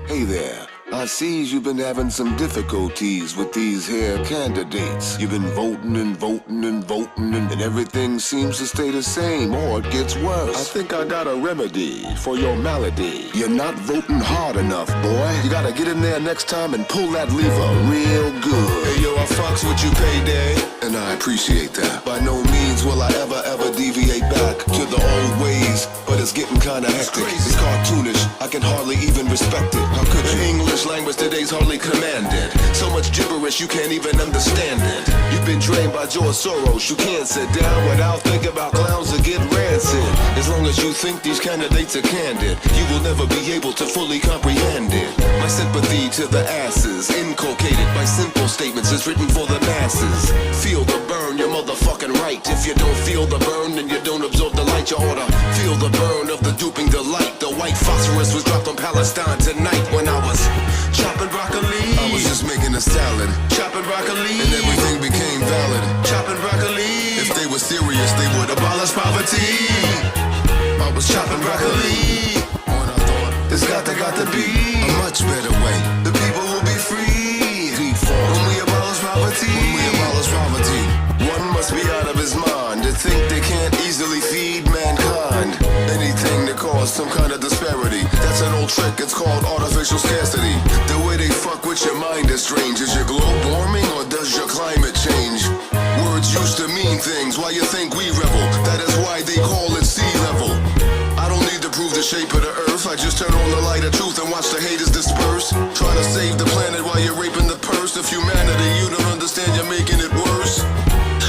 Hey there. I sees you've been having some difficulties with these here candidates. You've been voting and voting and voting and everything seems to stay the same or it gets worse. I think I got a remedy for your malady. You're not voting hard enough, boy. You gotta get in there next time and pull that lever real good. Hey yo, I fucks with you, Payday, and I appreciate that. By no means will I ever deviate back to the old ways, but it's getting kinda hectic. It's cartoonish, I can hardly even respect it. How could you? English language today's hardly commanded. So much gibberish you can't even understand it. You've been trained by George Soros. You can't sit down without thinking about clowns that get rancid. As long as you think these candidates are candid, you will never be able to fully comprehend it. My sympathy to the asses, inculcated by simple statements, is written for the masses. Feel the burn, you're motherfucking right. If you don't feel the burn, then you don't absorb the light. You oughta feel the burn of the duping delight. The white phosphorus was dropped on Palestine tonight when I was chopping broccoli. I was just making a salad, chopping broccoli, and everything became valid. Chopping broccoli. If they were serious, they would abolish poverty. I was chopping broccoli when I thought there's got to be a much better way. The people will be free. Default. When we abolish poverty. When we abolish poverty. One must be out of his mind to think they can't easily feed mankind. Anything to cause some kind of disparity. That's an old trick, it's called artificial scarcity. The way they fuck with your mind is strange. Is your globe warming or does your climate change? Words used to mean things, why you think we rebel? That is why they call it sea level. I don't need to prove the shape of the earth, I just turn on the light of truth and watch the haters disperse. Trying to save the planet while you're raping the purse of humanity. You don't understand, you're making it worse.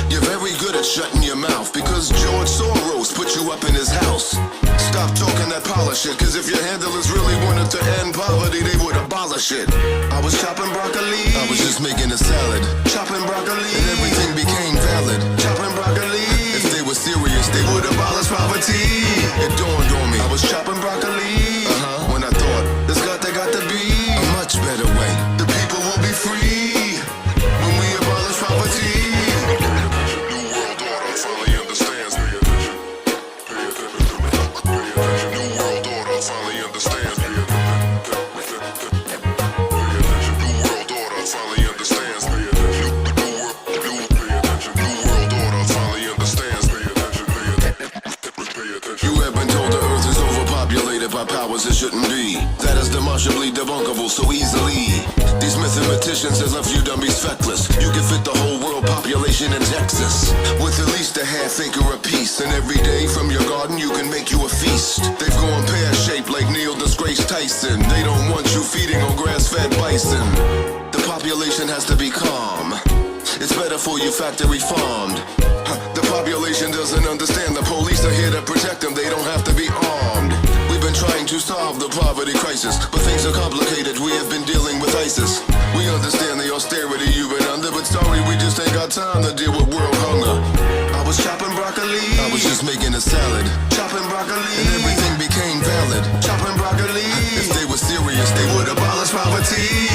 You're very good at shutting your mouth because George Soros put you up in his house. Stop talking that polish shit, cause if your handlers really wanted to end poverty, they would abolish it. I was chopping broccoli. I was just making a salad. Chopping broccoli. And everything became valid. Chopping broccoli. If they were serious, they would abolish poverty. It dawned on me. I was chopping broccoli. When I thought there's got to be a much better way. The people will be free when we abolish poverty. By powers it shouldn't be. That is demonstrably debunkable so easily. These mathematicians have left you dummies feckless. You can fit the whole world population in Texas with at least a half acre apiece. And every day from your garden you can make you a feast. They've gone pear-shaped like Neil deGrasse Tyson. They don't want you feeding on grass-fed bison. The population has to be calm. It's better for you factory farmed. The population doesn't understand. The police are here to protect them. They don't have to be armed. We've been trying to solve the poverty crisis, but things are complicated. We have been dealing with ISIS. We understand the austerity you've been under, but sorry, we just ain't got time to deal with world hunger. I was chopping broccoli. I was just making a salad. Chopping broccoli. And everything became valid. Chopping broccoli. If they were serious, they would abolish poverty.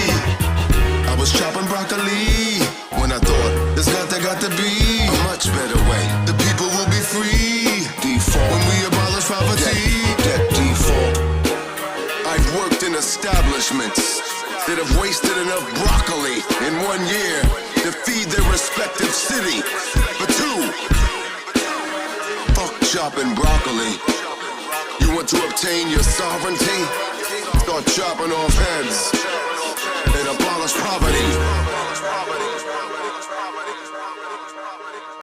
I was chopping broccoli when I thought there's got to be a much better way. The people will be free. Default. When we abolish poverty. Debt default. I've worked in establishments that have wasted enough broccoli in 1 year to feed their respective city. But two, fuck chopping broccoli. You want to obtain your sovereignty? Start chopping off heads and abolish poverty.